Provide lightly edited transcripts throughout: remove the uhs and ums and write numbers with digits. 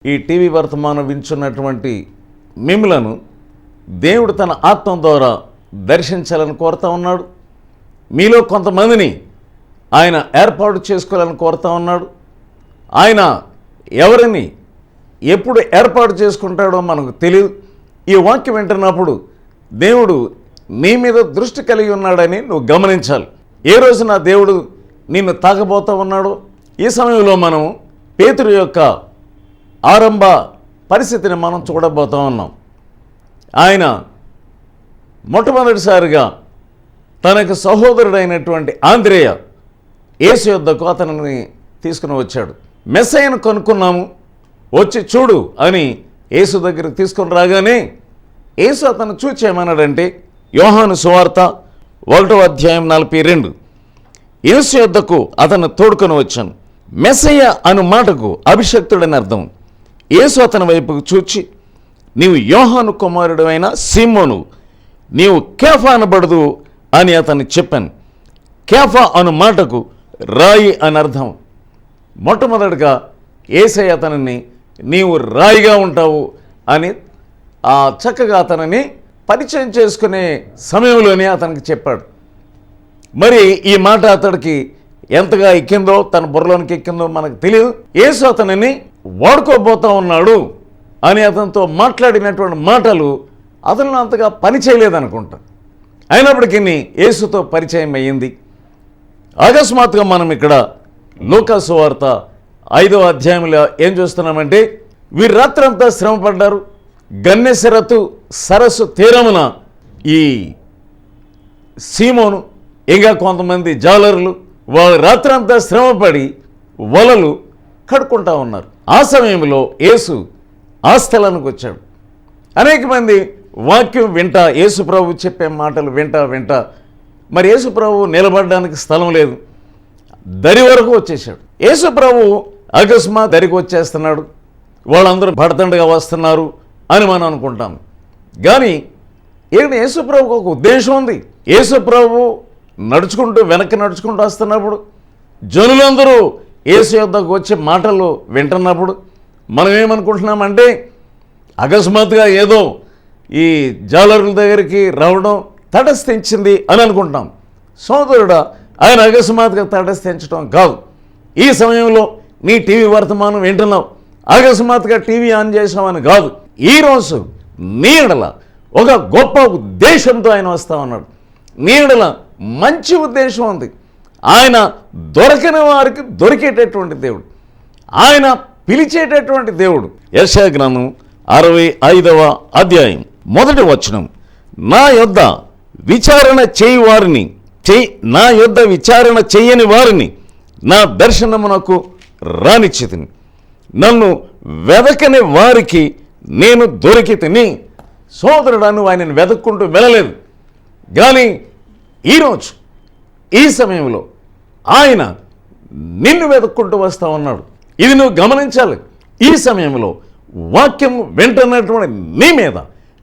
ఈ టీవీ వర్తమానం వింటున్నటువంటి మిమ్ములను దేవుడు తన ఆత్మ ద్వారా దర్శించాలని కోరుతా ఉన్నాడు. మీలో కొంతమందిని ఆయన ఏర్పాటు చేసుకోవాలని కోరుతా ఉన్నాడు. ఆయన ఎవరిని ఎప్పుడు ఏర్పాటు చేసుకుంటాడో మనకు తెలియదు. ఈ వాక్యం వింటున్నప్పుడు దేవుడు నీ మీద దృష్టి కలిగి ఉన్నాడని నువ్వు గమనించాలి. ఏ రోజు నా దేవుడు నిన్ను తాకబోతా ఉన్నాడో ఈ సమయంలో మనం పేతురు యొక్క ఆరంభ పరిస్థితిని మనం చూడబోతా ఉన్నాం. ఆయన మొట్టమొదటిసారిగా తనకు సహోదరుడైనటువంటి ఆంద్రేయ యేసు యొద్దకు అతనిని తీసుకుని వచ్చాడు. మెస్సయ్యను కనుక్కున్నాము, వచ్చి చూడు అని యేసు దగ్గరికి తీసుకొని రాగానే యేసు అతను చూచి ఏమన్నాడంటే, యోహాను సువార్త 1:42 యేసు యొద్దకు అతను తోడుకొని వచ్చాను. మెస్సయ్య అను మాటకు అభిషక్తుడని అర్థం. యేసు అతని వైపుకు చూచి, నీవు యోహాను కుమారుడు అయిన సీమోను, నీవు కేఫా అనబడదు అని అతను చెప్పాను. కేఫా అను మాటకు రాయి అని అర్థం. మొట్టమొదటిగా యేసయ్య అతనిని నీవు రాయిగా ఉంటావు అని చక్కగా అతనిని పరిచయం చేసుకునే సమయంలోనే అతనికి చెప్పాడు. మరి ఈ మాట అతడికి ఎంతగా ఎక్కిందో, తన బుర్రలోనికి ఎక్కిందో మనకు తెలియదు. యేసు అతనిని వాడుకోబోతా ఉన్నాడు అని అతనితో మాట్లాడినటువంటి మాటలు అతను అంతగా పని చేయలేదనుకుంటా. అయినప్పటికీ యేసుతో పరిచయం అయ్యింది. అకస్మాత్తుగా మనం ఇక్కడ లూకా సువార్త 5వ అధ్యాయంలో ఏం చూస్తున్నామంటే, వీరు రాత్రంతా శ్రమపడ్డారు. గన్నెసరతు సరస్సు తీరమున ఈ సీమోను ఇంకా కొంతమంది జాలరులు వాళ్ళు రాత్రంతా శ్రమపడి వలలు కడుక్కుంటా ఉన్నారు. ఆ సమయంలో యేసు ఆ స్థలానికి వచ్చాడు. అనేక మంది వాక్యం వింటా, యేసు ప్రభు చెప్పే మాటలు వింటా మరి యేసు ప్రభు నిలబడడానికి స్థలం లేదు, దరి వరకు వచ్చేసాడు. యేసు ప్రభు అకస్మాత్ దరికి వచ్చేస్తున్నాడు, వాళ్ళందరూ భడతండగా వస్తున్నారు అని మనం అనుకుంటాం. కానీ ఇక్కడ యేసు ప్రభుకు ఒక ఉద్దేశం ఉంది. యేసు ప్రభు వెనక్కి నడుచుకుంటూ వస్తున్నప్పుడు జనులందరూ యేసు యొద్దకు వచ్చే మాటలు వింటున్నప్పుడు మనం ఏమనుకుంటున్నామంటే, అకస్మాత్తుగా ఏదో ఈ జాలరుల దగ్గరికి రావడం తటస్థించింది అని అనుకుంటాం. సోదరుడా, ఆయన అకస్మాత్తుగా తటస్థించడం కాదు. ఈ సమయంలో నీ టీవీ వర్తమానం వింటున్నావు, అకస్మాత్తుగా టీవీ ఆన్ చేసామని కాదు. ఈరోజు నీ ఎడల ఒక గొప్ప ఉద్దేశంతో ఆయన వస్తా ఉన్నాడు. నీ ఎడల మంచి ఉద్దేశం ఉంది. ఆయన దొరకని వారికి దొరికేటటువంటి దేవుడు, ఆయన పిలిచేటటువంటి దేవుడు. యెషయా గ్రంథం 65వ అధ్యాయం 1వ వచనం, నా యొద్ద విచారణ చేయని వారిని నా దర్శనమునకు రానిచ్చితిని, నన్ను వెదకని వారికి నేను దొరికితిని. సోదరుడా, నువ్వు ఆయనను వెతుక్కుంటూ వెళ్ళలేదు, కానీ ఈరోజు ఈ సమయంలో ఆయన నిన్ను వెతుక్కుంటూ వస్తూ ఉన్నాడు. ఇది నువ్వు గమనించాలి. ఈ సమయంలో వాక్యం వింటున్నటువంటి నీ మీద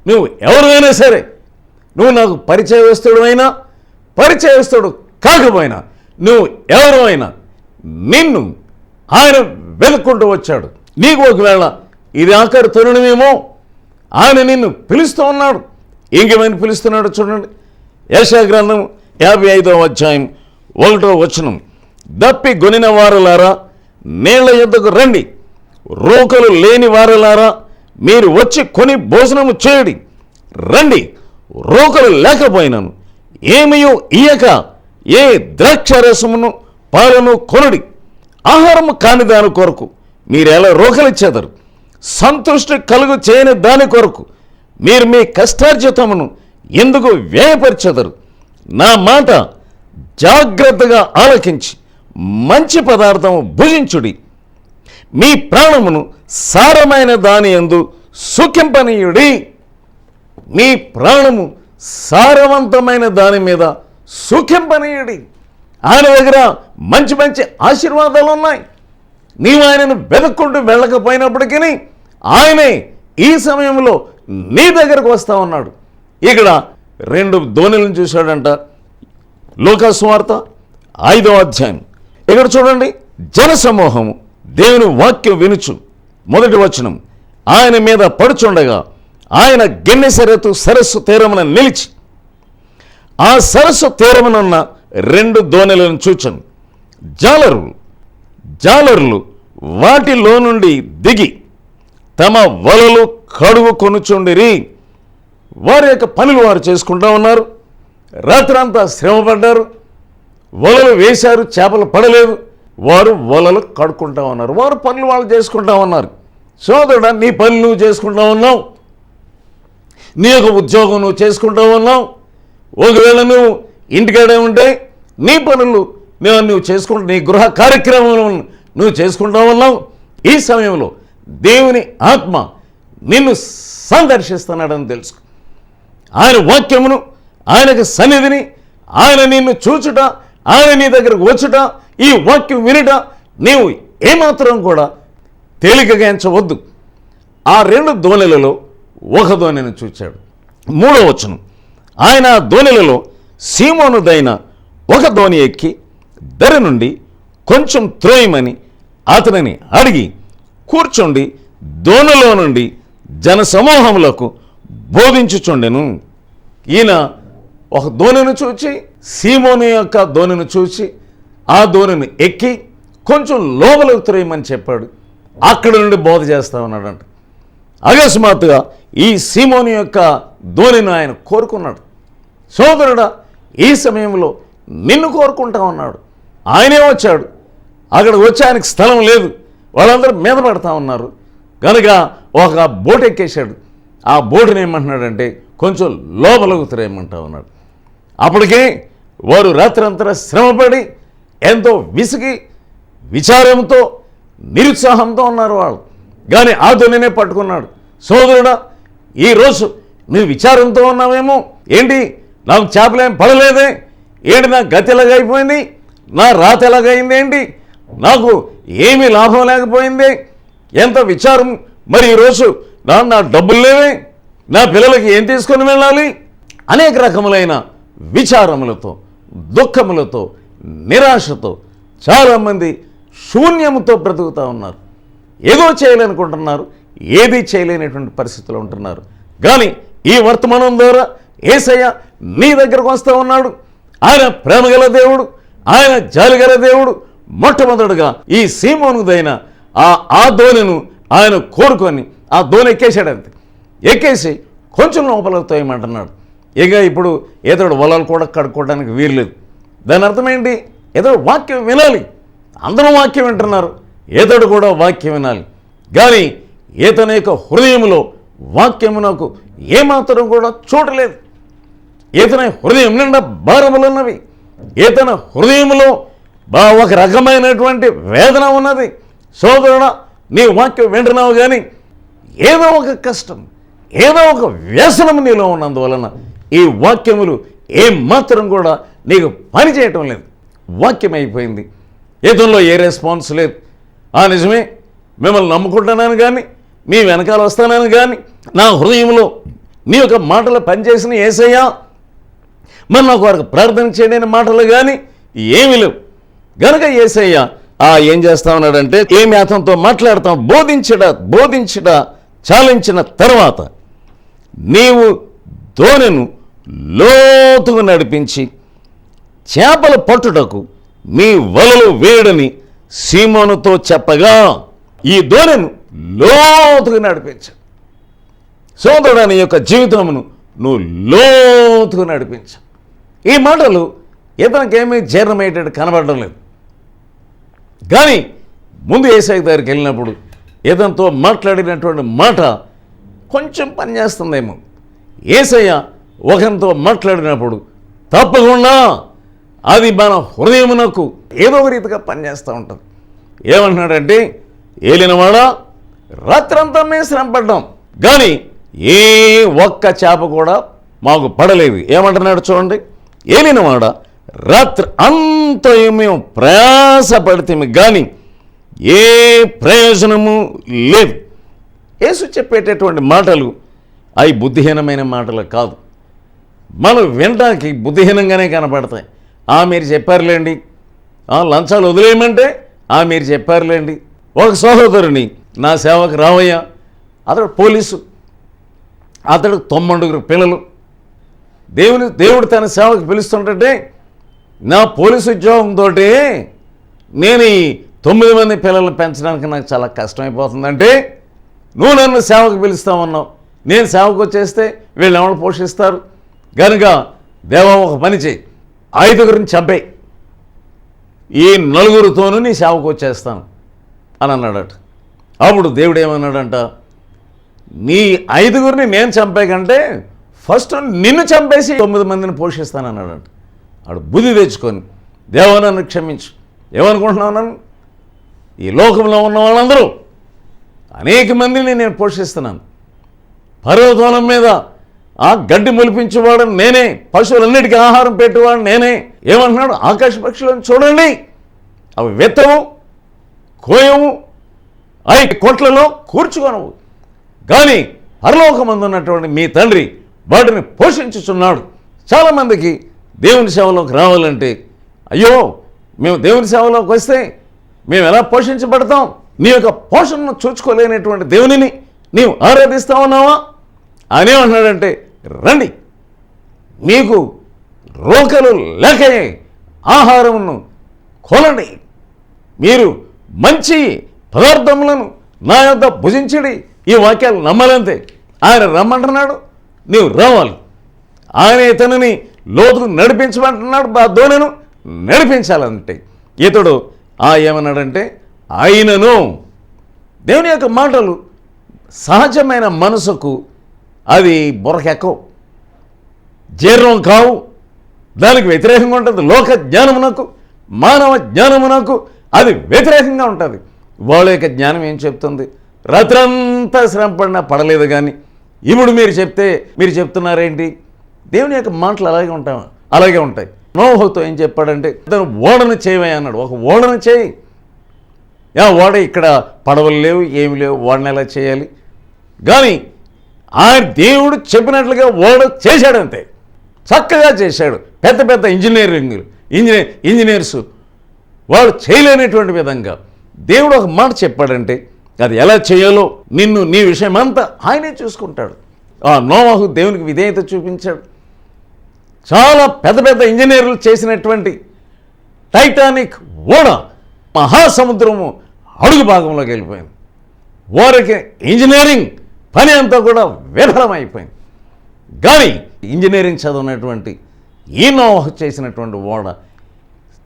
నువ్వు ఎవరైనా సరే, నువ్వు నాకు పరిచయస్తుడు కాకపోయినా, నువ్వు ఎవరు అయినా, నిన్ను ఆయన వెతుక్కుంటూ వచ్చాడు. నీకు ఒకవేళ ఇది ఆఖరి తరుణమేమో, ఆయన నిన్ను పిలుస్తూ ఉన్నాడు. ఇంకేమైనా పిలుస్తున్నాడు చూడండి. యెషయా గ్రంథం 55వ అధ్యాయం 1వ వచనం, దప్పి గొనిన వారలారా నీళ్ల యొద్దకు రండి, రోకలు లేని వారలారా మీరు వచ్చి కొని భోజనము చేయడి. రండి, రోకలు లేకపోయినను ఏమయో ఇయ్యక ఏ ద్రాక్షరసమును పాలను కొనుడి. ఆహారము కాని దాని కొరకు మీరెలా రోకలిచ్చేదరు? సంతృష్టి కలుగు చేయని దాని కొరకు మీరు మీ కష్టార్జితమును ఎందుకు వ్యయపరిచెదరు? నా మాట జాగ్రత్తగా ఆలకించి మంచి పదార్థము భుజించుడి. మీ ప్రాణమును సారమైన దాని యందు సుఖింపనీయుడి. మీ ప్రాణము సారవంతమైన దాని మీద సుఖింపనీయుడి. ఆయన దగ్గర మంచి మంచి ఆశీర్వాదాలు ఉన్నాయి. నీవు ఆయనను వెతుక్కుంటూ వెళ్ళకపోయినప్పటికీ ఆయనే ఈ సమయంలో నీ దగ్గరకు వస్తూ ఉన్నాడు. ఇక్కడ 2 దోణులను చూశాడంట. లూకా సువార్త 5వ అధ్యాయం ఇక్కడ చూడండి. జనసమూహము దేవుని వాక్యం వినుచు మొదటి వచనం, ఆయన మీద పడుచుండగా ఆయన గెన్నెసరెతు సరస్సు తీరమున నిలిచి ఆ సరస్సు తీరమునున్న 2 దోణెలను చూచెను. జాలరులు వాటిలో నుండి దిగి తమ వలలు కడుగు కొనుచుండిరి. వారి యొక్క పనులు వారు చేసుకుంటూ ఉన్నారు. రాత్రంతా శ్రమపడ్డారు, వలలు వేశారు, చేపలు పడలేదు. వారు వలలు కడుక్కుంటా ఉన్నారు, వారు పనులు వాళ్ళు చేసుకుంటా ఉన్నారు. సోదరుడా, నీ పనులు నువ్వు చేసుకుంటా ఉన్నావు, నీ యొక్క ఉద్యోగం నువ్వు చేసుకుంటా ఉన్నావు. ఒకవేళ నువ్వు ఇంటికాడే ఉంటే నీ పనులు నువ్వు చేసుకుంటూ నీ గృహ కార్యక్రమం నువ్వు చేసుకుంటా ఉన్నావు. ఈ సమయంలో దేవుని ఆత్మ నిన్ను సందర్శిస్తున్నాడని తెలుసుకో. ఆయన వాక్యమును, ఆయనకు సన్నిధిని, ఆయన నిన్ను చూచుట, ఆయన నీ దగ్గరకు వచ్చుట, ఈ వాక్యం వినుట నీవు ఏమాత్రం కూడా తేలికగా ఎంచవద్దు. ఆ 2 దోణెలలో ఒక దోణెను చూచాడు. 3వ వచనం, ఆయన ఆ దోణెలలో సీమోనుదైన ఒక దోణి ఎక్కి ధర నుండి కొంచెం త్రోయమని అతనిని అడిగి కూర్చుండి దోణిలో నుండి జనసమూహములకు బోధించుచుండెను. ఈయన ఒక దోణిని చూచి, సీమోను యొక్క దోణిని చూచి ఆ దోణిని ఎక్కి కొంచెం లోపలకు త్రోయమని చెప్పాడు. అక్కడ నుండి బోధ చేస్తా ఉన్నాడంట. అకస్మాత్తుగా ఈ సీమోను యొక్క దోణిని ఆయన కోరుకున్నాడు. సోదరుడా, ఈ సమయంలో నిన్ను కోరుకుంటా ఉన్నాడు. ఆయనే వచ్చాడు. అక్కడికి వచ్చి ఆయనకు స్థలం లేదు, వాళ్ళందరూ మీద పడతా ఉన్నారు కనుక ఒక బోట్ ఎక్కేశాడు. ఆ బోటుని ఏమంటున్నాడంటే కొంచెం లోపలకు తిరేయమంటా ఉన్నాడు. అప్పటికే వారు రాత్రంతా శ్రమపడి ఎంతో విసిగి విచారంతో నిరుత్సాహంతో ఉన్నారు వాళ్ళు. కానీ ఆ దోణినే పట్టుకున్నాడు. సోదరుడా, ఈరోజు నువ్వు విచారంతో ఉన్నావేమో, ఏంటి నాకు చేపలేం పడలేదే, ఏంటి నా గతి ఎలాగైపోయింది, నా రాత ఎలాగైంది, ఏంటి నాకు ఏమీ లాభం లేకపోయింది, ఎంత విచారం, మరి ఈరోజు నా డబ్బులు లేవే, నా పిల్లలకి ఏం తీసుకొని వెళ్ళాలి, అనేక రకములైన విచారములతో, దుఃఖములతో, నిరాశతో చాలామంది శూన్యముతో బ్రతుకుతూ ఉన్నారు. ఏదో చేయాలనుకుంటున్నారు, ఏది చేయలేనటువంటి పరిస్థితుల్లో ఉంటున్నారు. కానీ ఈ వర్తమానం ద్వారా యేసయ్య నీ దగ్గరకు వస్తూ ఉన్నాడు. ఆయన ప్రేమగల దేవుడు, ఆయన జాలిగల దేవుడు. మొట్టమొదటిగా ఈ సీమోనుదైన ఆ దోణిను ఆయన కోరుకొని ఆ దోణి ఎక్కేసాడంతే. ఎక్కేసి కొంచెం లోపలకు తోయమంటున్నాడు. ఇక ఇప్పుడు ఇతడు వలలు కూడా కడుక్కోవడానికి వీల్లేదు. దాని అర్థం ఏంటి? ఇతడు వాక్యం వినాలి. అందరూ వాక్యం వింటున్నారు, ఇతడు కూడా వాక్యం వినాలి. కానీ ఇతని యొక్క హృదయంలో వాక్యమునకు ఏమాత్రం కూడా చూడలేదు. ఇతని హృదయం నిండా భారములున్నవి. ఇతని హృదయంలో ఒక రకమైనటువంటి వేదన ఉన్నది. సోదరుడా, నీ వాక్యం వింటున్నావు కానీ ఏదో ఒక కష్టం, ఏదో ఒక వ్యసనం నీలో ఉన్నందువలన ఈ వాక్యములు ఏమాత్రం కూడా నీకు పని చేయటం లేదు. వాక్యం అయిపోయింది, ఇతనిలో ఏ రెస్పాన్స్ లేదు. నిజమే, మిమ్మల్ని నమ్ముకుంటున్నాను కానీ, మీ వెనకాల వస్తానని కానీ, నా హృదయంలో నీ యొక్క మాటలు పనిచేసిన యేసయ్యా మరి నాకు వారికి ప్రార్థన చేయని మాటలు కానీ ఏమీ లేవు. గనక యేసయ్య ఏం చేస్తా ఉన్నాడంటే, ఏమి అతనితో మాట్లాడతాం, బోధించట చాలించిన తర్వాత నీవు దోణెను లోతుగా నడిపించి చేపలు పట్టుటకు మీ వలలు వేయడని సీమోనుతో చెప్పగా ఈ దోణెను లోతుగా నడిపించు. సోదరుడా, నీ యొక్క జీవితమును నువ్వు లోతుగా నడిపించు. ఈ మాటలు ఇతనికేమీ జీర్ణమయ్యేటట్టు కనబడడం లేదు. కానీ ముందు యేసయ్య దగ్గరికి వెళ్ళినప్పుడు ఇతనితో మాట్లాడినటువంటి మాట కొంచెం పనిచేస్తుందేమో. యేసయ్య ఒకరితో మాట్లాడినప్పుడు తప్పకుండా అది మన హృదయమునకు ఏదో ఒక రీతిగా పనిచేస్తూ ఉంటుంది. ఏమంటున్నాడంటే, ఏలినవాడా, రాత్రంతా మేము శ్రమపడ్డాం కానీ ఏ ఒక్క చేప కూడా మాకు పడలేదు. ఏమంటున్నాడు చూడండి, ఏలినవాడ రాత్రి అంతా మేము ప్రయాసపడితే కానీ ఏ ప్రయోజనము లేదు. యేసు చెప్పేటటువంటి మాటలు అవి బుద్ధిహీనమైన మాటలు కాదు. మనం వినడానికి బుద్ధిహీనంగానే కనపడతాయి. మీరు చెప్పారులేండి, లంచాలు వదిలేయమంటే మీరు చెప్పారులేండి. ఒక సహోదరుని నా సేవకు రావయ్యా. అతడు పోలీసు, అతడు 9 పిల్లలు. దేవుడు తన సేవకు పిలుస్తుంటే నా పోలీసు ఉద్యోగంతో నేను ఈ 9 మంది పిల్లల్ని పెంచడానికి నాకు చాలా కష్టమైపోతుందంటే నువ్వు నన్ను సేవకు పిలుస్తామన్నావు. నేను సేవకు వచ్చేస్తే వీళ్ళు ఎవరు పోషిస్తారు? కనుక దేవా ఒక పని చేయి, 5గురిని చంపేయి, ఈ 4తోనూ నీ సేవకు వచ్చేస్తాను అని అన్నాడట. అప్పుడు దేవుడు ఏమన్నాడంట, నీ 5గురిని నేను చంపే కంటే ఫస్ట్ నిన్ను చంపేసి 9 మందిని పోషిస్తాను అన్నాడంట. వాడు బుద్ధి తెచ్చుకొని, దేవా నన్ను క్షమించు, ఏమనుకుంటున్నావు నన్ను? ఈ లోకంలో ఉన్న వాళ్ళందరూ అనేక మందిని నేను పోషిస్తున్నాను. పర్వతాల మీద ఆ గడ్డి మొలిపించేవాడు నేనే, పశువులన్నిటికీ ఆహారం పెట్టేవాడు నేనే. ఏమంటున్నాడు? ఆకాశ పక్షులను చూడండి, అవి వెత్తవు, కోయవు, అవి కొట్లలో కూర్చుకొనవు, కానీ పరలోకమందు ఉన్నటువంటి మీ తండ్రి వాటిని పోషించుచున్నాడు. చాలామందికి దేవుని సేవలోకి రావాలంటే, అయ్యో మేము దేవుని సేవలోకి వస్తే మేము ఎలా పోషించబడతాం? నీ యొక్క పోషణను చూసుకోలేనటువంటి దేవునిని నీవు ఆరాధిస్తా ఉన్నావా? అనేమన్నాడంటే, రండి, మీకు రోకలు లేకయే ఆహారమును కొనండి, మీరు మంచి పదార్థములను నా యొద్ద భుజించడి. ఈ వాక్యాలు నమ్మాలంతే. ఆయన రమ్మంటున్నాడు, నీవు రావాలి. ఆయన ఇతనిని లోతుకు నడిపించమంటున్నాడు, ఆ దోణను నడిపించాలంటే. ఇతడు ఏమన్నాడంటే, ఆయనను దేవుని యొక్క మాటలు సహజమైన మనసుకు అది బుర్రకెక్కవు, జీర్ణం కావు, దానికి వ్యతిరేకంగా ఉంటుంది. లోక జ్ఞానమునకు మానవ జ్ఞానమునకు అది వ్యతిరేకంగా ఉంటుంది. వాళ్ళ యొక్క జ్ఞానం ఏం చెప్తుంది? రాత్రంతా శ్రమ పడినా పడలేదు, కానీ ఇప్పుడు మీరు చెప్తున్నారేంటి? దేవుని యొక్క మాటలు అలాగే ఉంటాయి. నోహుతో ఏం చెప్పాడంటే, తను ఓడను చేయవే అన్నాడు. ఒక ఓడను చేయి. ఓడ ఇక్కడ పడవలు లేవు, ఏమి లేవు, ఓడను ఎలా చేయాలి? కానీ ఆ దేవుడు చెప్పినట్లుగా ఓడ చేశాడు, అంతే చక్కగా చేశాడు. పెద్ద పెద్ద ఇంజనీర్స్ వాళ్ళు చేయలేనటువంటి విధంగా దేవుడు ఒక మాట చెప్పాడంటే అది ఎలా చేయాలో నీ విషయం అంతా ఆయనే చూసుకుంటాడు. ఆ నోవాహు దేవునికి విధేయత చూపించాడు. చాలా పెద్ద పెద్ద ఇంజనీర్లు చేసినటువంటి టైటానిక్ ఓడ మహాసముద్రము అడుగు భాగంలోకి వెళ్ళిపోయింది. వారికి ఇంజనీరింగ్ పని అంతా కూడా విఫలమైపోయింది. కానీ ఇంజనీరింగ్ చదివినటువంటి ఈ నోవాహు చేసినటువంటి ఓడ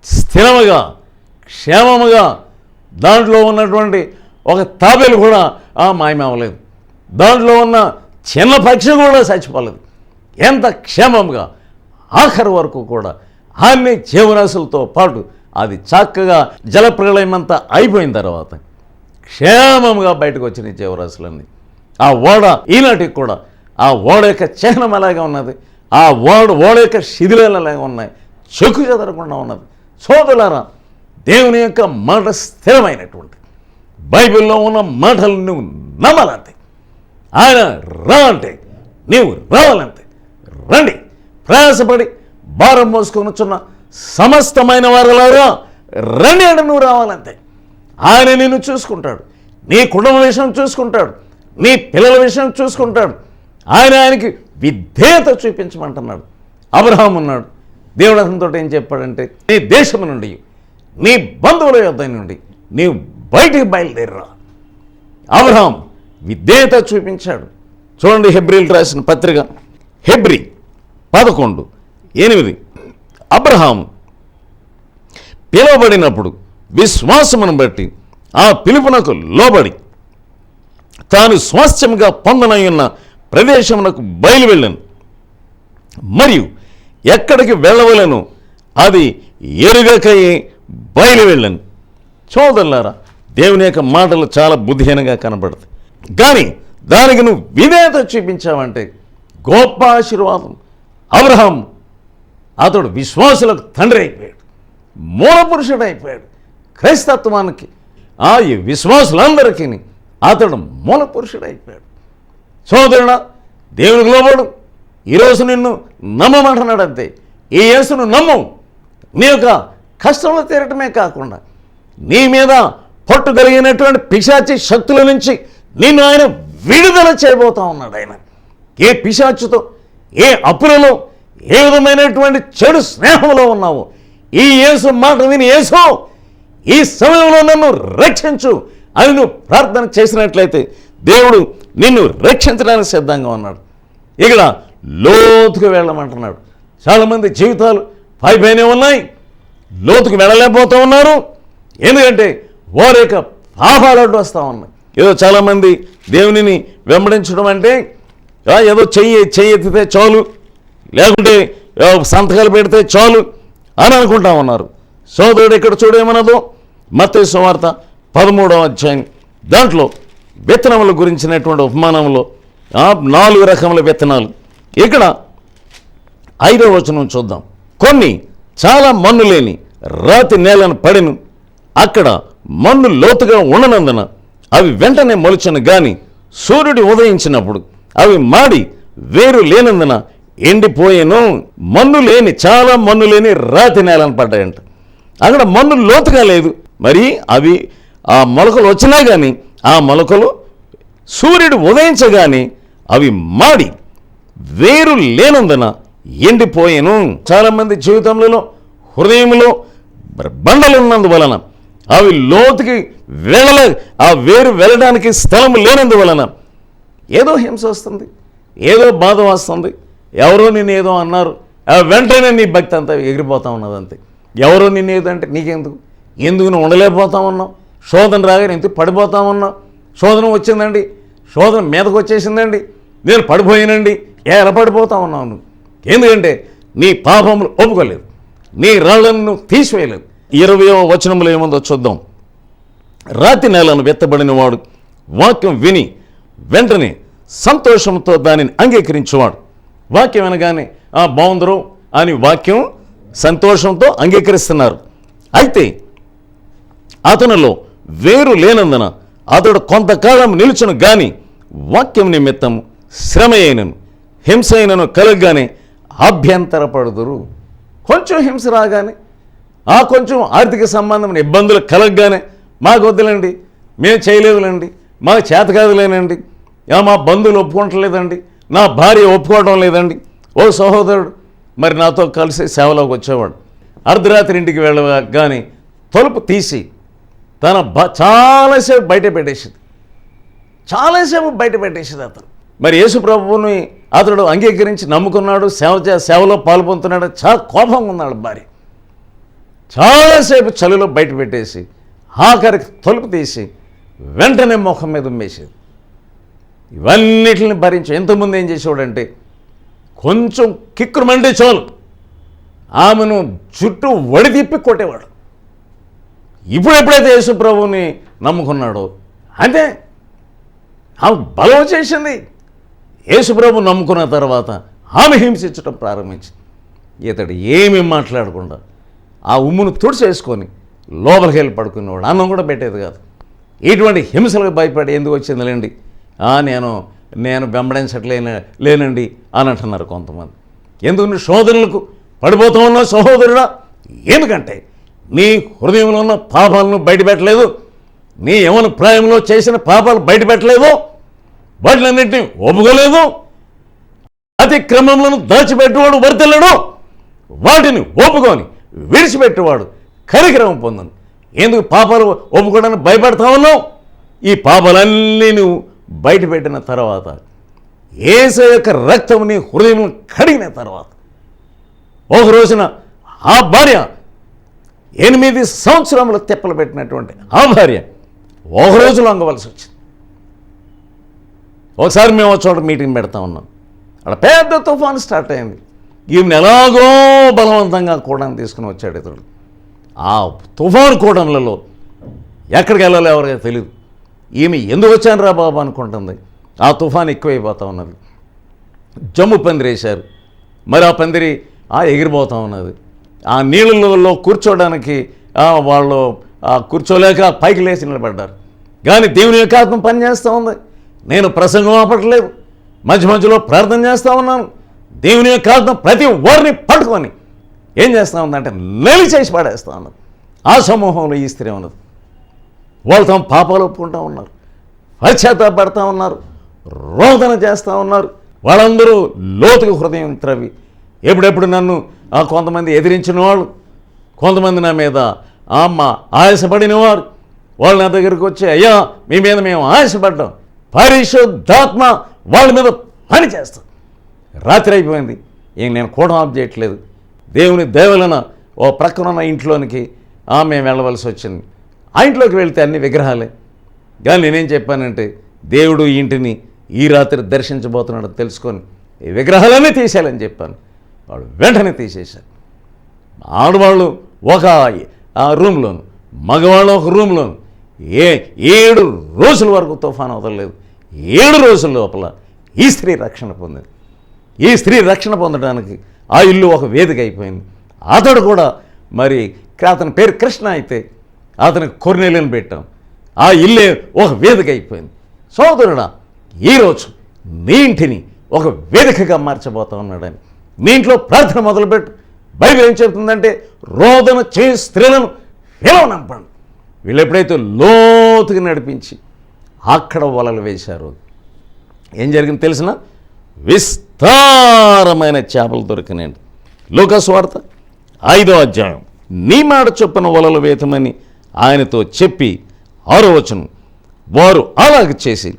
స్థిరముగా క్షేమముగా, దాంట్లో ఉన్నటువంటి ఒక తాబేలు కూడా మాయమవ్వలేదు, దాంట్లో ఉన్న చిన్న పక్షి కూడా చచ్చిపోలేదు. ఎంత క్షేమంగా ఆఖరి వరకు కూడా అన్ని జీవరాశులతో పాటు అది చక్కగా జలప్రళయం అంతా అయిపోయిన తర్వాత క్షేమంగా బయటకు వచ్చిన జీవరాశులన్నీ. ఆ ఓడ ఈనాటికి కూడా ఆ ఓడ యొక్క చిహ్నం అలాగే ఉన్నది, ఆ ఓడ యొక్క శిథిలాలు అలాగే ఉన్నాయి, చెక్కు చెదరకుండా ఉన్నది. సోదరులారా, దేవుని యొక్క మాట స్థిరమైనటువంటి బైబిల్లో ఉన్న మాటలు నువ్వు నమ్మాలంతే. ఆయన రా అంటే నీవు రావాలంతే. రండి, ప్రయాసపడి భారం మోసుకొని వచ్చున్న సమస్తమైన వారులారా రండి అంటే నువ్వు రావాలంతే. ఆయన నిన్ను చూసుకుంటాడు, నీ కుటుంబ విషయం చూసుకుంటాడు, నీ పిల్లల విషయం చూసుకుంటాడు. ఆయనకి విధేయత చూపించమంటున్నాడు. అబ్రహాం ఉన్నాడు, దేవుడు అతనితో ఏం చెప్పాడంటే, నీ దేశం నుండి నీ బంధువుల యొద్ద నుండి నీవు బయటికి బయలుదేరరా. అబ్రహాం విధేయత చూపించాడు. చూడండి, హెబ్రీలు రాసిన పత్రిక హెబ్రీ 11:8. అబ్రహాం పిలువబడినప్పుడు విశ్వాసమును బట్టి ఆ పిలుపునకు లోబడి తాను స్వాస్థ్యంగా పొందనయున్న ప్రదేశమునకు బయలువెళ్ళను, మరియు ఎక్కడికి వెళ్ళవలను అది ఎరుగకయే బయలువెళ్ళను. సోదరులారా, దేవుని యొక్క మాటలు చాలా బుద్ధిహీనంగా కనబడతాయి, కానీ దానికి నువ్వు విధేయత చూపించావంటే గొప్ప ఆశీర్వాదం. అబ్రహాం అతడు విశ్వాసులకు తండ్రి అయిపోయాడు, మూలపురుషుడు అయిపోయాడు. క్రైస్తత్వానికి ఈ విశ్వాసులందరికీ అతడు మూలపురుషుడు అయిపోయాడు. సోదరుడా, దేవునికి లోబడు. ఈరోజు నిన్ను నమ్మమంటున్నాడు అంతే. ఈ యేసును నమ్ము. నీ యొక్క కష్టంలో తీరటమే కాకుండా నీ మీద పట్టు కలిగినటువంటి పిశాచి శక్తుల నుంచి నిన్ను ఆయన విడుదల చేయబోతా ఉన్నాడు. ఆయన ఏ పిశాచుతో, ఏ అప్పులలో, ఏ విధమైనటువంటి చెడు స్నేహంలో ఉన్నావో ఈ యేసు మాట విని, యేసు ఈ సమయంలో నన్ను రక్షించు అని నువ్వు ప్రార్థన చేసినట్లయితే దేవుడు నిన్ను రక్షించడానికి సిద్ధంగా ఉన్నాడు. ఇక్కడ లోతుకు వెళ్ళమంటున్నాడు. చాలామంది జీవితాలు పైపైనే ఉన్నాయి, లోతుకు వెళ్ళలేకపోతూ ఉన్నారు. ఎందుకంటే వారి యొక్క పాపాలు అడ్డు వస్తూ ఉన్నాయి. ఏదో చాలామంది దేవునిని వెంబడించడం అంటే ఏదో చెయ్యి ఎత్తితే చాలు, లేకుంటే సంతకాలు పెడితే చాలు అని అనుకుంటా ఉన్నారు. సోదరుడు ఇక్కడ చూడేమన్నదో మత్తయి సువార్త 13వ అధ్యాయం, దాంట్లో విత్తనముల గురించినటువంటి ఉపమానంలో 4 రకముల విత్తనాలు. ఇక్కడ 5వ వచనం చూద్దాం. కొన్ని చాలా మన్ను లేని రాతి నేలను పడిను, అక్కడ మన్ను లోతుగా ఉండనందున అవి వెంటనే మొలిచెను, గాని సూర్యుడు ఉదయించినప్పుడు అవి మాడి వేరు లేనందున ఎండిపోయేను. చాలా మన్ను లేని రాతి నేలను పడ్డాయంట. అక్కడ మన్ను లోతుగా లేదు. మరి అవి ఆ మొలకలు వచ్చినా కానీ ఆ మొలకలు సూర్యుడు ఉదయించగానే అవి మాడి వేరు లేనందున ఎండిపోయేను. చాలామంది జీవితంలో హృదయంలో బండలు ఉన్నందువలన అవి లోతుకి ఆ వేరు వెళ్ళడానికి స్థలం లేనందువలన ఏదో హింస వస్తుంది, ఏదో బాధ వస్తుంది, ఎవరో నిన్ను ఏదో అన్నారు, వెంటనే నీ భక్తి అంతా ఎగిరిపోతా ఉన్నది. అంతే. ఎవరో నిన్ను ఏదో అంటే నీకెందుకు నువ్వు ఉండలేకపోతా ఉన్నావు, శోధన రాగానే ఎందుకు పడిపోతా ఉన్నావు, శోధన వచ్చిందండి, శోధన మీదకు వచ్చేసిందండి, నేను పడిపోయానండి, ఎలా పడిపోతా ఉన్నావు నువ్వు? ఎందుకంటే నీ పాపములు ఒప్పుకోలేదు, నీ రాళ్లను నువ్వు తీసివేయలేదు. 20వ వచనంలో ఏముందో చూద్దాం. రాతి నేలను వెత్తబడిన వాడు వాక్యం విని వెంటనే సంతోషంతో దానిని అంగీకరించేవాడు. వాక్యం వినగానే బాగుందరు అని వాక్యం సంతోషంతో అంగీకరిస్తున్నారు. అయితే అతనిలో వేరు లేనందున అతడు కొంతకాలం నిలుచును గాని వాక్యం నిమిత్తం శ్రమ అయినను హింస అయినను కలగగానే అభ్యంతరపడుదురు. కొంచెం హింస రాగానే, కొంచెం ఆర్థిక సంబంధమైన ఇబ్బందులు కలగగానే మాకు వద్దులేండి, మేము చేయలేదులేండి, మాకు చేత కాదులేనండి, మా బంధువులు ఒప్పుకోవట్లేదండి, నా భార్య ఒప్పుకోవడం లేదండి. ఓ సహోదరుడు మరి నాతో కలిసి సేవలోకి వచ్చేవాడు. అర్ధరాత్రి ఇంటికి వెళ్ళగానే తలుపు తీసి తన చాలాసేపు బయట పెట్టేసింది. అతను మరి యేసు ప్రభువుని అతడు అంగీకరించి నమ్ముకున్నాడు, సేవలో పాల్పొందుతున్నాడు. చాలా కోపంగా ఉన్నాడు. భార్య చాలాసేపు చలిలో బయట పెట్టేసి ఆఖరికి తలుపు తీసి వెంటనే ముఖం మీద ఉమ్మేసేది. ఇవన్నిటిని భరించి ఎంతమంది ఏం చేసేవాడంటే కొంచెం కిక్కురు మండే చాలు ఆమెను చుట్టూ వడితిప్పి కొట్టేవాడు. ఎప్పుడైతే యేసు ప్రభువుని నమ్ముకున్నాడో అంతే ఆమె బలం చేసింది. యేసు ప్రభు నమ్ముకున్న తర్వాత ఆమె హింసించడం ప్రారంభించింది. ఇతడు ఏమీ మాట్లాడకుండా ఆ ఉమ్మును తుడిచేసుకొని లోపలికి వెళ్ళి పడుకునేవాడు. అన్నం కూడా పెట్టేది కాదు. ఇటువంటి హింసలకు భయపడి ఎందుకు వచ్చిందిలేండి, నేను వెంబడించట్లేనండి అని అంటున్నారు కొంతమంది. ఎందుకు శోధనలకు పడిపోతూ ఉన్నావు సహోదరుడా? ఎందుకంటే నీ హృదయంలో ఉన్న పాపాలను బయటపెట్టలేదు, నీ యవ్వన ప్రాయంలో చేసిన పాపాలు బయటపెట్టలేదు, వాటిలన్నింటినీ ఒప్పుకోలేదు. అతిక్రమములను దాచిపెట్టేవాడు వర్తిల్లడు, వాటిని ఒప్పుకొని విడిచిపెట్టేవాడు కనికరం పొందను. ఎందుకు పాపాలు ఒప్పుకోవడానికి భయపడతా ఉన్నావు? ఈ పాపాలన్నీ నువ్వు బయటపెట్టిన తర్వాత, యేసు యొక్క రక్తం నీ హృదయం కడిగిన తర్వాత, ఒక రోజున ఆ భార్య 8 సంవత్సరములు తెప్పలు పెట్టినటువంటి ఆ భార్య ఒక రోజు లొంగవలసి వచ్చింది. ఒకసారి మేము చోట మీటింగ్ పెడతా ఉన్నాం. అక్కడ పెద్ద తుఫాను స్టార్ట్ అయింది. ఈమెను ఎలాగో బలవంతంగా కూడానికి తీసుకుని వచ్చాడు ఇతడు. ఆ తుఫాను కూడంలలో ఎక్కడికి వెళ్ళాలో ఎవరికీ తెలియదు. ఈమె ఎందుకు వచ్చాను రా బాబు అనుకుంటుంది. ఆ తుఫాను ఎక్కువైపోతూ ఉన్నది. జమ్ము పందిరి వేశారు. మరి ఆ పందిరి ఎగిరిపోతూ ఉన్నది. ఆ నీళ్ళలో కూర్చోడానికి వాళ్ళు కూర్చోలేక పైకి లేచి నిలబడ్డారు. కానీ దేవుని యొక్క ఆత్మ పనిచేస్తూ ఉంది. నేను ప్రసంగం ఆపట్లేదు, మధ్యలో ప్రార్థన చేస్తూ ఉన్నాను. దేవుని యొక్క ఆత్మ ప్రతి వారిని పట్టుకొని ఏం చేస్తూ ఉందంటే నలి చేసి పడేస్తూ ఉన్నది. ఆ సమూహంలో ఈ స్త్రీ ఉన్నది. వాళ్ళు తమ పాపాలు ఒప్పుకుంటూ ఉన్నారు, పశ్చాత్తాపడతా ఉన్నారు, రోదన చేస్తూ ఉన్నారు. వాళ్ళందరూ లోతుగా హృదయం త్రవి ఎప్పుడెప్పుడు నన్ను కొంతమంది ఎదిరించిన వాళ్ళు, కొంతమంది నా మీద ఆయాసపడిన వారు, వాళ్ళు నా దగ్గరికి వచ్చి, అయ్యా మీ మీద మేము ఆయాసపడ్డాం, పరిశుద్ధాత్మ వాళ్ళ మీద పని చేస్తాం. రాత్రి అయిపోయింది, నేను కూడా ఆఫ్ చేయట్లేదు. దేవుని దేవలన ఓ ప్రక్కనున్న ఇంట్లోనికి మేము వెళ్ళవలసి వచ్చింది. ఆ ఇంట్లోకి వెళ్తే అన్ని విగ్రహాలే. కానీ నేనేం చెప్పానంటే, దేవుడు ఈ ఇంటిని ఈ రాత్రి దర్శించబోతున్నాడు తెలుసుకొని ఈ విగ్రహాలన్నీ తీసేయాలని చెప్పాను. వాళ్ళు వెంటనే తీసేశారు. ఆడవాళ్ళు ఒక రూమ్లోను, మగవాళ్ళు ఒక రూమ్లోను 7 రోజుల వరకు తుఫాను వదలలేదు. 7 రోజుల లోపల ఈ స్త్రీ రక్షణ పొందింది. ఈ స్త్రీ రక్షణ పొందడానికి ఆ ఇల్లు ఒక వేదిక అయిపోయింది. అతడు కూడా మరి అతని పేరు కృష్ణ అయితే అతనికి కొర్నేలిని పెట్టాం. ఆ ఇల్లే ఒక వేదిక అయిపోయింది. సోదరుడా, ఈరోజు నీ ఇంటిని ఒక వేదికగా మార్చబోతా ఉన్నాడని నీ ఇంట్లో ప్రార్థన మొదలుపెట్టు. బైబిల్ ఏం చెబుతుందంటే, రోదన చే స్త్రీలను పిలవనంపండి. వీళ్ళు ఎప్పుడైతే లోతుగా నడిపించి అక్కడ వలలు వేశారో ఏం జరిగింది తెలిసిన? విస్తారమైన చేపలు దొరికినాయండి. లూకాసు వార్త 5వ అధ్యాయం. నీ మాట చొప్పున వలలు వేతమని ఆయనతో చెప్పి 6వ వచనం, వారు అలాగ చేసి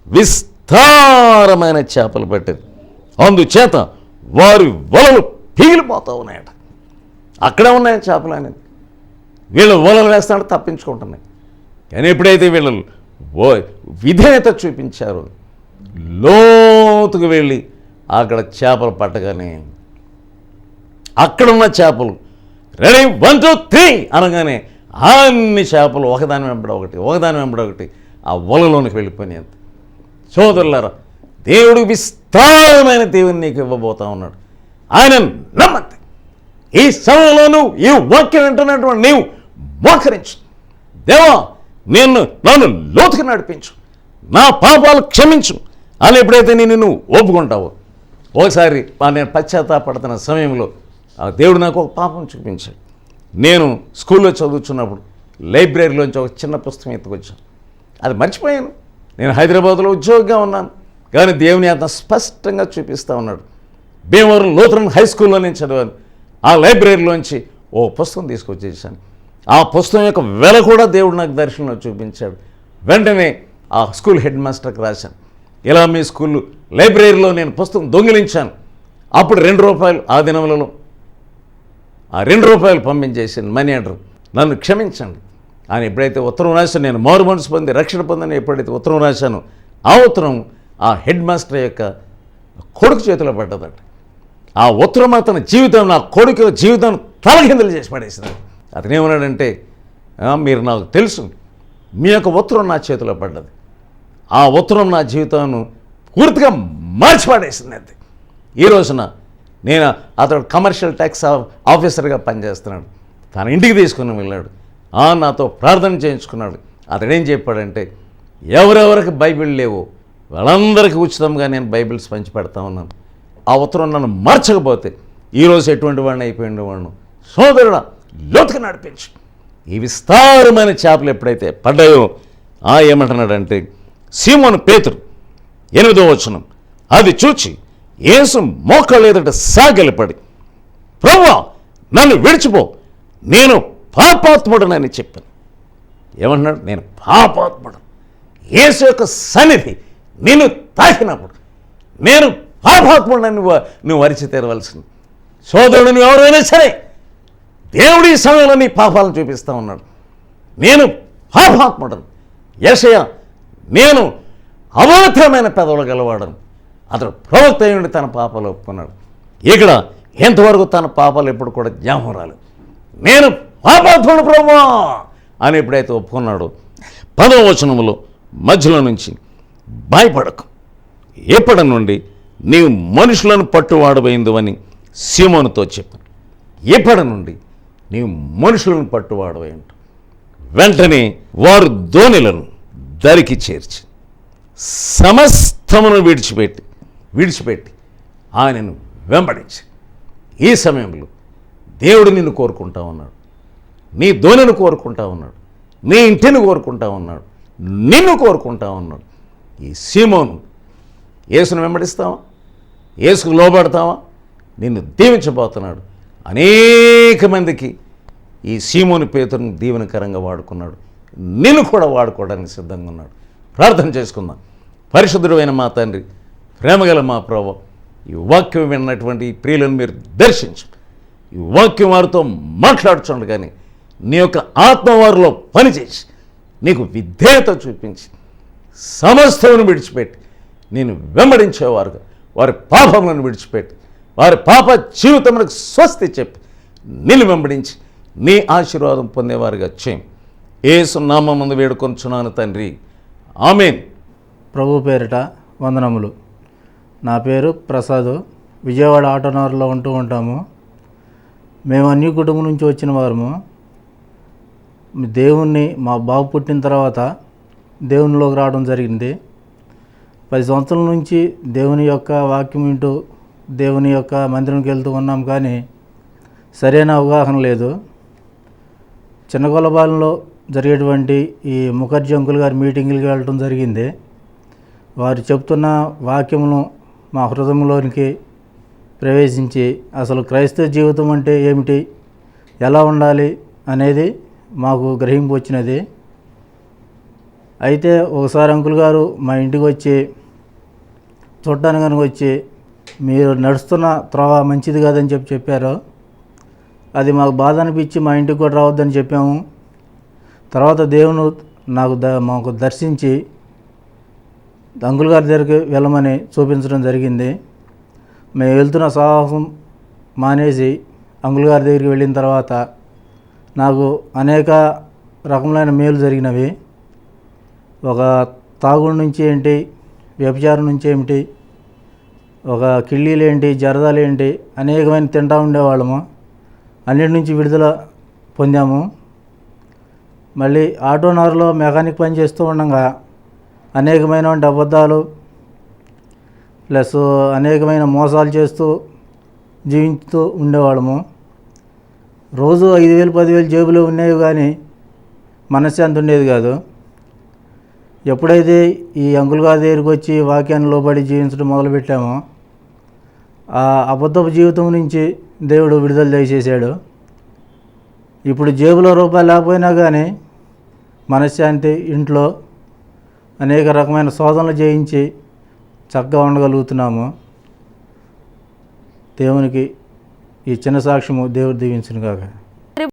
విస్తారమైన చేపలు పట్టారు. అందుచేత వారి వలలు పీగిలిపోతూ ఉన్నాయట. అక్కడే ఉన్నాయి చేపలు అనేది. వీళ్ళు వలలు వేస్తాడు తప్పించుకుంటున్నాయి. కానీ ఎప్పుడైతే వీళ్ళు విధేయత చూపించారో, లోతుకు వెళ్ళి అక్కడ చేపలు పట్టగానే అక్కడున్న చేపలు రెడీ 1 2 3 అనగానే అన్ని చేపలు ఒకదాని వెంబడ ఒకటి ఆ వలలోనికి వెళ్ళిపోయినాయి. సోదరులారా, దేవుడు విస్తారమైన దేవుని నీకు ఇవ్వబోతా ఉన్నాడు. ఆయన నమ్మండి. ఈ సమయంలో నువ్వు ఈ వాక్యం వింటున్నటువంటి నీవు మోకరించు. దేవా, నన్ను లోతుకు నడిపించు, నా పాపాలు క్షమించు అని ఎప్పుడైతే నువ్వు ఒప్పుకుంటావో, ఒకసారి నేను పశ్చాత్తాపడుతున్న సమయంలో ఆ దేవుడు నాకు ఒక పాపం చూపించాడు. నేను స్కూల్లో చదువుతున్నప్పుడు లైబ్రరీలోంచి ఒక చిన్న పుస్తకం ఎత్తుకొచ్చాను. అది మర్చిపోయాను. నేను హైదరాబాద్లో ఉద్యోగంగా ఉన్నాను, కానీ దేవుని అంత స్పష్టంగా చూపిస్తూ ఉన్నాడు. భీమవరం లూథరన్ హై స్కూల్లో నేను చదివాను. ఆ లైబ్రరీలోంచి ఓ పుస్తకం తీసుకొచ్చేసాను. ఆ పుస్తకం యొక్క వెల కూడా దేవుడు నాకు దర్శనంలో చూపించాడు. వెంటనే ఆ స్కూల్ హెడ్ మాస్టర్కి రాశాను, ఇలా మీ స్కూల్ లైబ్రరీలో నేను పుస్తకం దొంగిలించాను. అప్పుడు ₹2 ఆ దినములలో ఆ ₹2 పంపించేసాను మనీ ఆర్డర్, నన్ను క్షమించండి అని ఎప్పుడైతే ఉత్తరం రాశాను, నేను మారు మనసు పొంది రక్షణ పొందని ఎప్పుడైతే ఉత్తరం రాశానో ఆ ఉత్తరం ఆ హెడ్ మాస్టర్ యొక్క కొడుకు చేతిలో పడ్డదట. ఆ ఉత్తరం అతని జీవితం, నా కొడుకు జీవితం తలకిందులు చేసి పడేసినాడు. అతను ఏమన్నాడంటే, మీరు నాకు తెలుసు, మీ యొక్క ఉత్తరం నా చేతిలో పడ్డది, ఆ ఉత్తరం నా జీవితాన్ని పూర్తిగా మార్చిపడేసింది. అంతే. ఈ రోజున అతడు కమర్షియల్ ట్యాక్స్ ఆఫీసర్గా పనిచేస్తున్నాడు. తన ఇంటికి తీసుకుని వెళ్ళాడు, నాతో ప్రార్థన చేయించుకున్నాడు. అతడేం చెప్పాడంటే, ఎవరెవరికి బైబిల్ లేవో వాళ్ళందరికీ ఉచితంగా నేను బైబిల్స్ పంచి పెడతా ఉన్నాను. ఆ ఉత్తరం నన్ను మార్చకపోతే ఈరోజు ఎటువంటి వాడిని అయిపోయింది వాడిను. సోదరుడా, లోతుగా నడిపించు. ఈ విస్తారమైన చేపలు ఎప్పుడైతే పడ్డాయో ఏమంటున్నాడంటే, సీమోను పేతురు 8వ వచనం, అది చూచి యేసు మోకాళ్ళ ఎదుట సాగిలపడి, ప్రభువా నన్ను విడిచిపో, నేను పాపాత్ముడనని చెప్పాను. ఏమంటున్నాడు? నేను పాపాత్ముడు. యేసు యొక్క సన్నిధి నిన్ను తాకినప్పుడు నేను పాపాత్ముడని నువ్వు వరిచి తీరవలసింది. సోదరుడు, నువ్వు ఎవరైనా సరే, దేవుడి సమయంలో నీ పాపాలను చూపిస్తూ ఉన్నాడు. నేను పాపాత్ముడను. యెషయా, నేను అపవిత్రమైన పెదవులు గలవాడను. అతడు ప్రవక్త అయి ఉండి తన పాపాలు ఒప్పుకున్నాడు. ఇక్కడ ఎంతవరకు తన పాపాలు ఎప్పుడు కూడా జ్ఞాపకం రాలేదు. నేను పాపాత్ముడు ప్రభువా అని ఎప్పుడైతే ఒప్పుకున్నాడో 10వ వచనములో మధ్యలో నుంచి, భయపడకు, ఎప్పటి నుండి నీవు మనుషులను పట్టువాడబోయిందు అని సీమోనుతో చెప్పాను. ఎప్పటి నుండి నీవు మనుషులను పట్టువాడబోయి ఉంటావు. వెంటనే వారు దోణిలను దరికి చేర్చి సమస్తమును విడిచిపెట్టి ఆయనను వెంబడించి, ఈ సమయంలో దేవుడు నిన్ను కోరుకుంటా ఉన్నాడు, నీ దోణిని కోరుకుంటా ఉన్నాడు, నీ ఇంటిని కోరుకుంటా ఉన్నాడు, నిన్ను కోరుకుంటా ఉన్నాడు. ఈ సీమోను యేసును వెంబడిస్తావా? యేసుకు లోబడతావా? నిన్ను దీవించబోతున్నాడు. అనేక మందికి ఈ సీమోను పేతురుని దీవెనకరంగా వాడుకున్నాడు. నిన్ను కూడా వాడుకోవడానికి సిద్ధంగా ఉన్నాడు. ప్రార్థన చేసుకుందాం. పరిశుద్ధుడైన మా తండ్రి, ప్రేమగల మా ప్రభువా, ఈ వాక్యం విన్నటువంటి ఈ ప్రియులను మీరు దర్శించు. ఈ వాక్యం వారితో మాట్లాడుచుండు కానీ నీ యొక్క ఆత్మ వారిలో పనిచేసి నీకు విధేయత చూపించి సమస్తమును విడిచిపెట్టి నేను వెంబడించేవారుగా వారి పాపములను విడిచిపెట్టి వారి పాప జీవితములకు స్వస్తి చెప్పి నిన్ను వెంబడించి నీ ఆశీర్వాదం పొందేవారుగా చేయం. యేసు నామమున వేడుకొంచున్నాను తండ్రి, ఆమేన్. ప్రభు పేరిట వందనములు. నా పేరు ప్రసాద్. విజయవాడ ఆటోనగర్లో ఉంటూ ఉంటాము. మేము అన్ని కుటుంబం నుంచి వచ్చిన వారము. దేవుణ్ణి మా బాబు పుట్టిన తర్వాత దేవునిలోకి రావడం జరిగింది. 10 సంవత్సరాల నుంచి దేవుని యొక్క వాక్యం వింటూ దేవుని యొక్క మందిరంకి వెళ్తూ ఉన్నాం, కానీ సరైన అవగాహన లేదు. చిన్నగొల్లపాలెంలో జరిగేటువంటి ఈ ముఖర్జీ అంకుల్ గారి మీటింగులకి వెళ్ళడం జరిగింది. వారు చెప్తున్న వాక్యమును మా హృదయంలోనికి ప్రవేశించి అసలు క్రైస్తవ జీవితం అంటే ఏమిటి, ఎలా ఉండాలి అనేది మాకు గ్రహింపు వచ్చినది. అయితే ఒకసారి అంకుల్ గారు మా ఇంటికి వచ్చి చూడటానికి కనుక వచ్చి మీరు నడుస్తున్న త్రోవ మంచిది కాదని చెప్పారు. అది మాకు బాధ అనిపించి మా ఇంటికి కూడా రావద్దని చెప్పాము. తర్వాత దేవుడు మాకు దర్శించి అంకుల్ గారి దగ్గరికి వెళ్ళమని చూపించడం జరిగింది. మేము వెళ్తున్న సాహసం మానేసి అంకుల్ గారి దగ్గరికి వెళ్ళిన తర్వాత నాకు అనేక రకములైన మేలు జరిగినవి. ఒక తాగుడు నుంచి ఏంటి, వ్యభిచారం నుంచి ఏమిటి, ఒక కిళ్ళీలు ఏంటి, జరదాలు ఏంటి, అనేకమైన తింటూ ఉండేవాళ్ళము. అన్నిటి నుంచి విడుదల పొందాము. మళ్ళీ ఆటోనగర్లో మెకానిక్ పని చేస్తూ ఉండగా అనేకమైన అబద్ధాలు ప్లస్ అనేకమైన మోసాలు చేస్తూ జీవిస్తూ ఉండేవాళ్ళము. రోజు 5,000 10,000 జేబులో ఉండేవి, కానీ మనశ్శాంతి ఉండేది కాదు. ఎప్పుడైతే ఈ అంకుల్ గారి దగ్గరికి వచ్చి వాక్యాన్ని లోబడి జీవించడం మొదలుపెట్టామో ఆ అబద్ధపు జీవితం నుంచి దేవుడు విడుదల దయచేశాడు. ఇప్పుడు జేబులో రూపాయలు లేకపోయినా కానీ మనశ్శాంతి, ఇంట్లో అనేక రకమైన శోధనలు జయించి చక్కగా ఉండగలుగుతున్నాము. దేవునికి ఈ చిన్న సాక్ష్యము దేవుడు దీవించును గాక.